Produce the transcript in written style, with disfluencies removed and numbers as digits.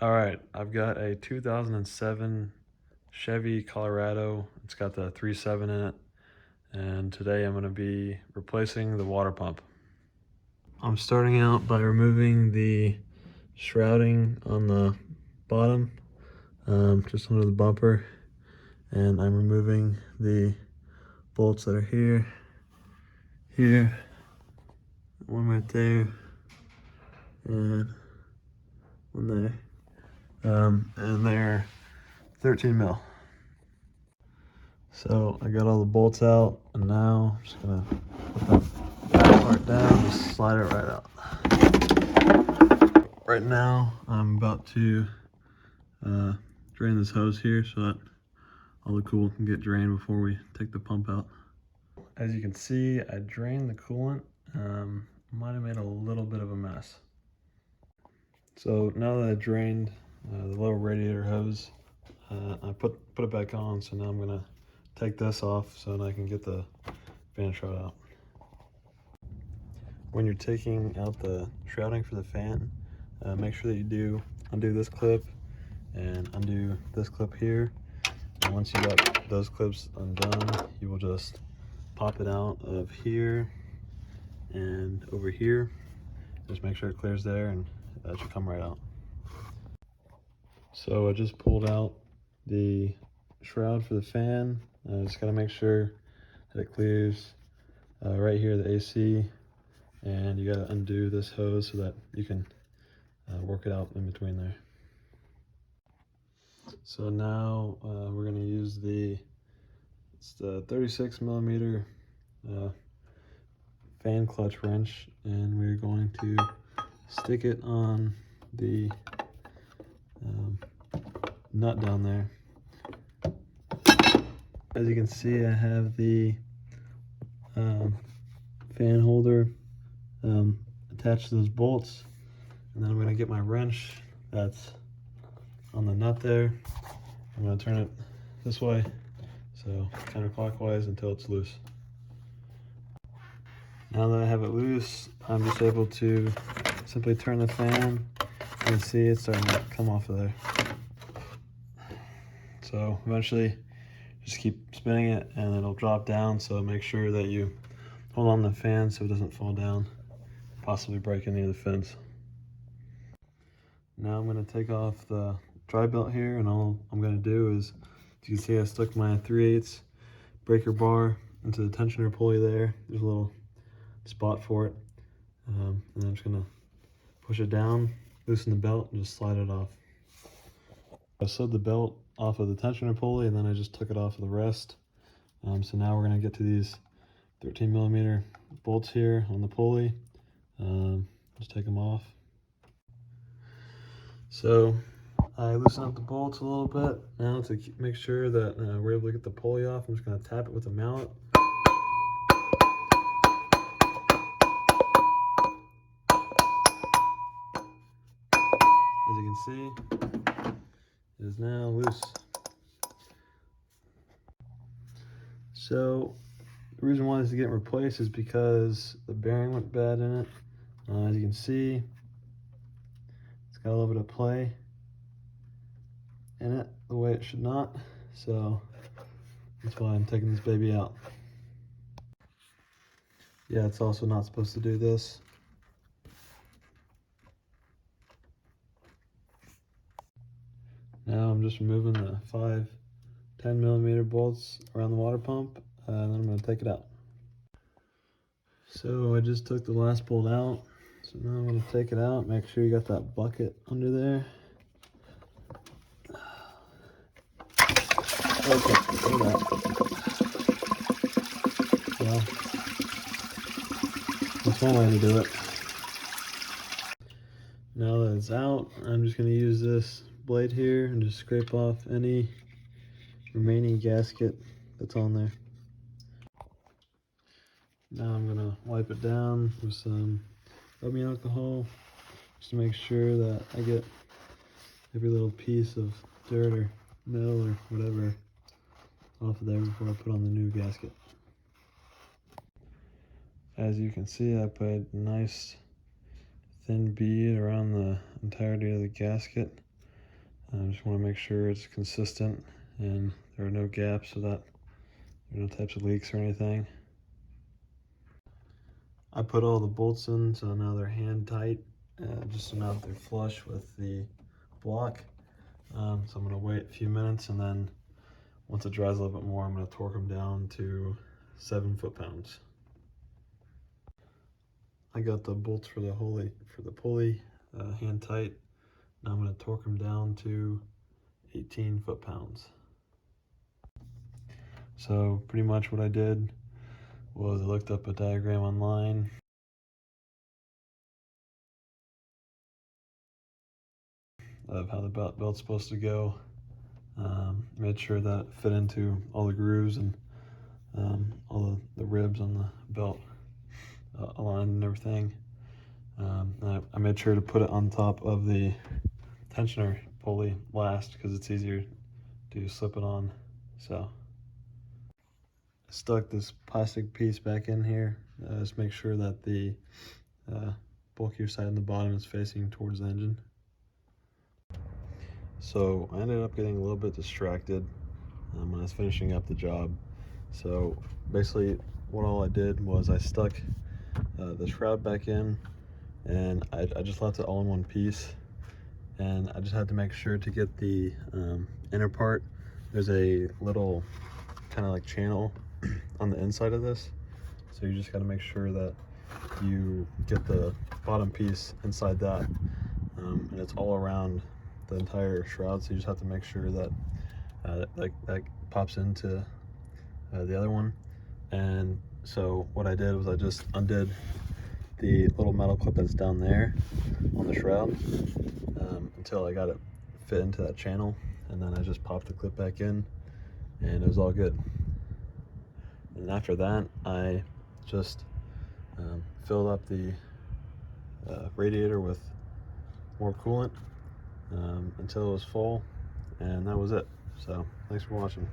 All right, I've got a 2007 Chevy Colorado. It's got the 3.7 in it, and today I'm going to be replacing the water pump. I'm starting out by removing the shrouding on the bottom, just under the bumper, and I'm removing the bolts that are here, one right there, and one there, and they're 13 mil. So I got all the bolts out, and now I'm just gonna put that back part down, just slide it right out. Right now I'm about to drain this hose here so that all the coolant can get drained before we take the pump out. As you can see, I drained the coolant. Might have made a little bit of a mess. So now that I drained the lower radiator hose, I put it back on. So now I'm gonna take this off so that I can get the fan shroud out. When you're taking out the shrouding for the fan, make sure that you do undo this clip and undo this clip here. And once you got those clips undone, you will just pop it out of here and over here. Just make sure it clears there, and that should come right out. So I just pulled out the shroud for the fan. Just gotta make sure that it clears right here, the AC, and you gotta undo this hose so that you can work it out in between there. So now we're gonna use the 36 millimeter fan clutch wrench, and we're going to stick it on the nut down there. As you can see, I have the fan holder attached to those bolts, and then I'm going to get my wrench that's on the nut there. I'm going to turn it this way, so counterclockwise, until it's loose. Now that I have it loose, I'm just able to simply turn the fan and see it's starting to come off of there. So eventually just keep spinning it and it'll drop down, so make sure that you hold on the fan so it doesn't fall down, possibly break any of the fins. Now I'm going to take off the dry belt here, and all I'm going to do is, as you can see, I stuck my 3/8 breaker bar into the tensioner pulley there. There's a little spot for it, and I'm just going to push it down, loosen the belt, and just slide it off. I slid the belt off of the tensioner pulley, and then I just took it off of the rest. So now we're going to get to these 13 millimeter bolts here on the pulley. Just take them off. So I loosen up the bolts a little bit. Now to make sure that we're able to get the pulley off, I'm just going to tap it with a mallet. As you can see, it is now loose. So the reason why this is getting replaced is because the bearing went bad in it. As you can see, it's got a little bit of play in it the way it should not. So that's why I'm taking this baby out. Yeah, it's also not supposed to do this. Now I'm just removing the 5 10 millimeter bolts around the water pump, and then I'm going to take it out. So I just took the last bolt out. So now I'm going to take it out. Make sure you got that bucket under there. Okay, hold that. Well, that's one way to do it. Now that it's out, I'm just going to use this blade here and just scrape off any remaining gasket that's on there. Now I'm going to wipe it down with some rubbing alcohol just to make sure that I get every little piece of dirt or metal or whatever off of there before I put on the new gasket. As you can see, I put a nice thin bead around the entirety of the gasket. I just want to make sure it's consistent and there are no gaps so that there are no types of leaks or anything. I put all the bolts in, so now they're hand tight, just so now that they're flush with the block. So I'm going to wait a few minutes, and then once it dries a little bit more, I'm going to torque them down to 7 foot-pounds. I got the bolts for the pulley hand tight. Now I'm going to torque them down to 18 foot-pounds. So pretty much what I did was I looked up a diagram online. Of how the belt's supposed to go. Made sure that it fit into all the grooves and all the ribs on the belt aligned and everything. I made sure to put it on top of the tensioner pulley last because it's easier to slip it on. So I stuck this plastic piece back in here. Just make sure that the bulkier side on the bottom is facing towards the engine. So I ended up getting a little bit distracted when I was finishing up the job. So basically what all I did was I stuck the shroud back in, and I just left it all in one piece, and I just had to make sure to get the inner part. There's a little kind of like channel on the inside of this, so you just got to make sure that you get the bottom piece inside that, and it's all around the entire shroud, so you just have to make sure that that pops into the other one. And so what I did was I just undid the little metal clip that's down there on the shroud until I got it fit into that channel, and then I just popped the clip back in and it was all good. And after that I just filled up the radiator with more coolant until it was full, and that was it. So thanks for watching.